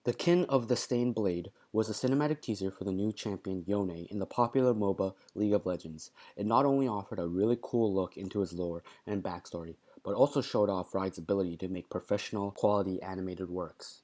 The Kin of the Stained Blade was a cinematic teaser for the new champion Yone in the popular MOBA League of Legends. It not only offered a really cool look into his lore and backstory, but also showed off Riot's ability to make professional quality animated works.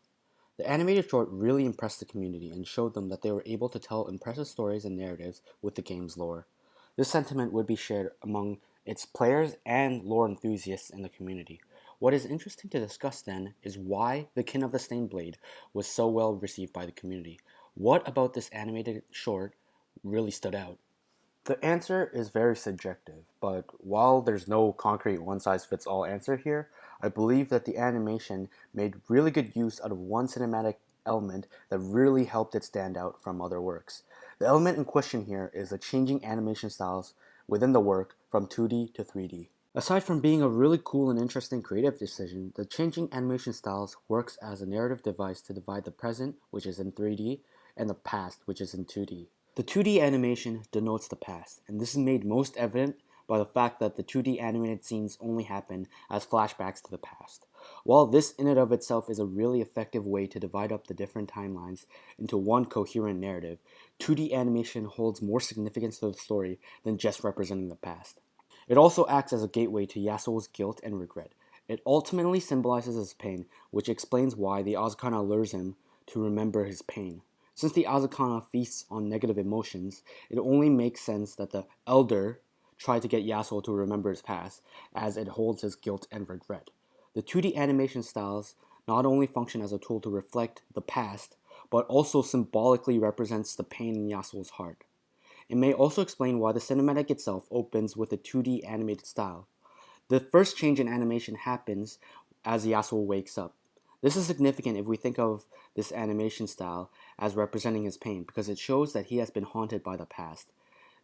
The animated short really impressed the community and showed them that they were able to tell impressive stories and narratives with the game's lore. This sentiment would be shared among its players and lore enthusiasts in the community. What is interesting to discuss then is why The Kin of the Stained Blade was so well received by the community. What about this animated short really stood out? The answer is very subjective, but while there's no concrete one size fits all answer here, I believe that the animation made really good use out of one cinematic element that really helped it stand out from other works. The element in question here is the changing animation styles within the work from 2D to 3D. Aside from being a really cool and interesting creative decision, the changing animation styles works as a narrative device to divide the present, which is in 3D, and the past, which is in 2D. The 2D animation denotes the past, and this is made most evident by the fact that the 2D animated scenes only happen as flashbacks to the past. While this in and of itself is a really effective way to divide up the different timelines into one coherent narrative, 2D animation holds more significance to the story than just representing the past. It also acts as a gateway to Yasuo's guilt and regret. It ultimately symbolizes his pain, which explains why the Azakana lures him to remember his pain. Since the Azakana feasts on negative emotions, it only makes sense that the Elder tried to get Yasuo to remember his past, as it holds his guilt and regret. The 2D animation styles not only function as a tool to reflect the past, but also symbolically represents the pain in Yasuo's heart. It may also explain why the cinematic itself opens with a 2D animated style. The first change in animation happens as Yasuo wakes up. This is significant if we think of this animation style as representing his pain, because it shows that he has been haunted by the past.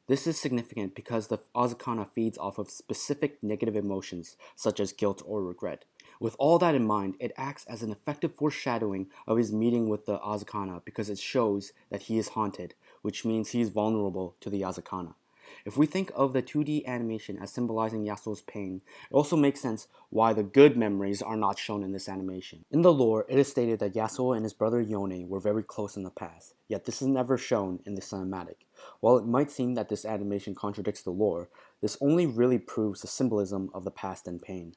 This is significant because the Azakana feeds off of specific negative emotions, such as guilt or regret. With all that in mind, it acts as an effective foreshadowing of his meeting with the Azakana because it shows that he is haunted, which means he is vulnerable to the Azakana. If we think of the 2D animation as symbolizing Yasuo's pain, it also makes sense why the good memories are not shown in this animation. In the lore, it is stated that Yasuo and his brother Yone were very close in the past, yet this is never shown in the cinematic. While it might seem that this animation contradicts the lore, this only really proves the symbolism of the past and pain.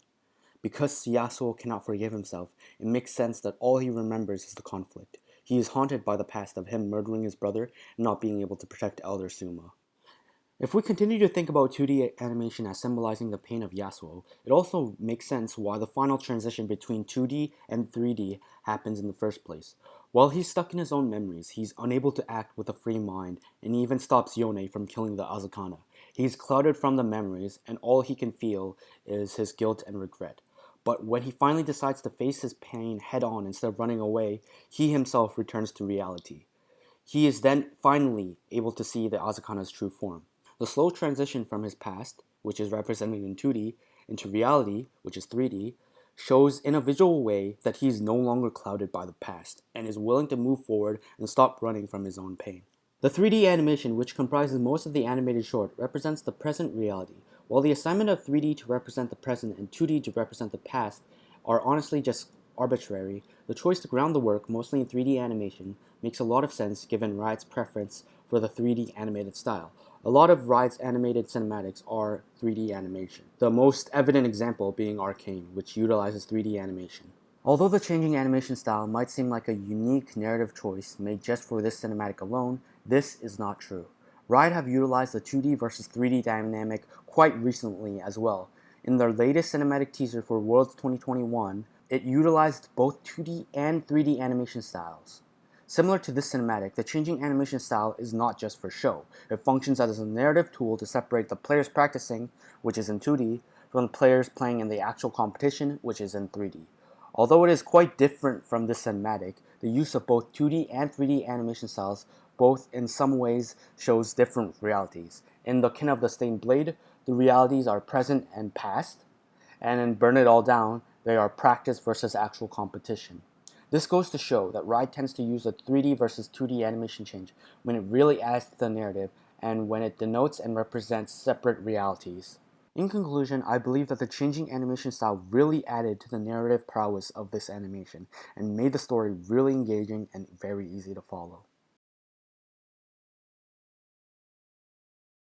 Because Yasuo cannot forgive himself, it makes sense that all he remembers is the conflict. He is haunted by the past of him murdering his brother and not being able to protect Elder Suma. If we continue to think about 2D animation as symbolizing the pain of Yasuo, it also makes sense why the final transition between 2D and 3D happens in the first place. While he's stuck in his own memories, he's unable to act with a free mind, and he even stops Yone from killing the Azakana. He's clouded from the memories, and all he can feel is his guilt and regret. But when he finally decides to face his pain head on instead of running away, he himself returns to reality. He is then finally able to see the Azakana's true form. The slow transition from his past, which is represented in 2D, into reality, which is 3D, shows in a visual way that he is no longer clouded by the past and is willing to move forward and stop running from his own pain. The 3D animation, which comprises most of the animated short, represents the present reality, while the assignment of 3D to represent the present and 2D to represent the past are honestly just arbitrary. The choice to ground the work mostly in 3D animation makes a lot of sense given Riot's preference for the 3D animated style. A lot of Riot's animated cinematics are 3D animation, the most evident example being Arcane, which utilizes 3D animation. Although the changing animation style might seem like a unique narrative choice made just for this cinematic alone, this is not true. Riot have utilized the 2D versus 3D dynamic quite recently as well. In their latest cinematic teaser for Worlds 2021, it utilized both 2D and 3D animation styles. Similar to this cinematic, the changing animation style is not just for show. It functions as a narrative tool to separate the players practicing, which is in 2D, from the players playing in the actual competition, which is in 3D. Although it is quite different from this cinematic, the use of both 2D and 3D animation styles both in some ways shows different realities. In The Kin of the Stained Blade, the realities are present and past, and in Burn It All Down, they are practice versus actual competition. This goes to show that Riot tends to use a 3D versus 2D animation change when it really adds to the narrative and when it denotes and represents separate realities. In conclusion, I believe that the changing animation style really added to the narrative prowess of this animation and made the story really engaging and very easy to follow.